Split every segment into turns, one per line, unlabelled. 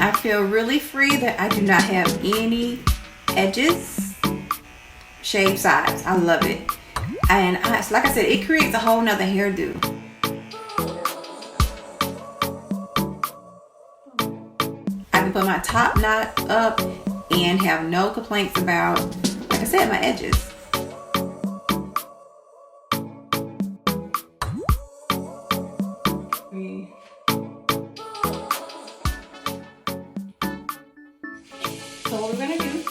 I feel really free that I do not have any edges, shaved sides. I love it. And like I said, it creates a whole nother hairdo. I can put my top knot up and have no complaints about, like I said, my edges. So what we're gonna do,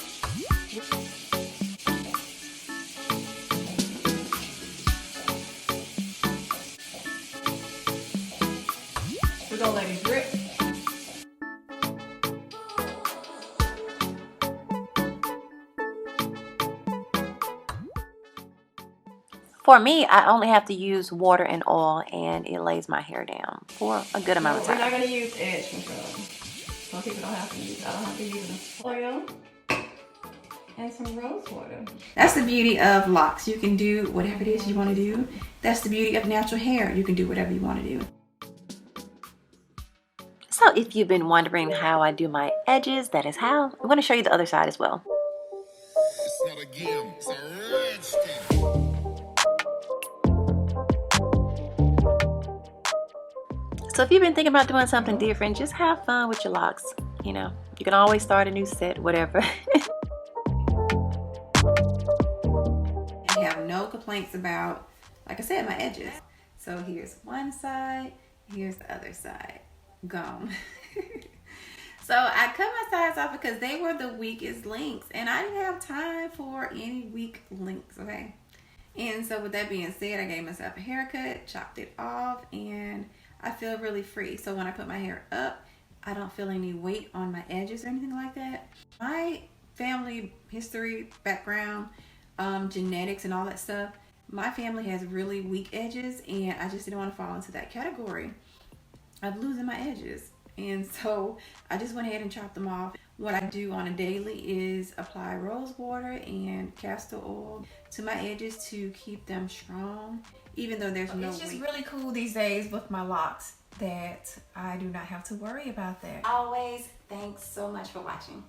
we're gonna let it drip.
For me, I only have to use water and oil, and it lays my hair down for a good amount of time.
We're not going to use edge control. Some people don't have to use. I don't have to use oil and some rose water. That's the beauty of locks. You can do whatever it is you want to do. That's the beauty of natural hair. You can do whatever you want to do.
So if you've been wondering how I do my edges, that is how. I'm going to show you the other side as well.
It's not a game, it's a rich thing.
So if you've been thinking about doing something different, just have fun with your locks. You know, you can always start a new set, whatever.
I have no complaints about, like I said, my edges. So here's one side, here's the other side. Gone. So I cut my sides off because they were the weakest links, and I didn't have time for any weak links, okay? And so with that being said, I gave myself a haircut, chopped it off, and I feel really free. So when I put my hair up, I don't feel any weight on my edges or anything like that. My family history, background, genetics and all that stuff, my family has really weak edges, and I just didn't want to fall into that category of losing my edges. And so I just went ahead and chopped them off. What I do on a daily is apply rose water and castor oil to my edges to keep them strong, even though there's no weight. It's just really cool these days with my locks that I do not have to worry about that. Always, thanks so much for watching.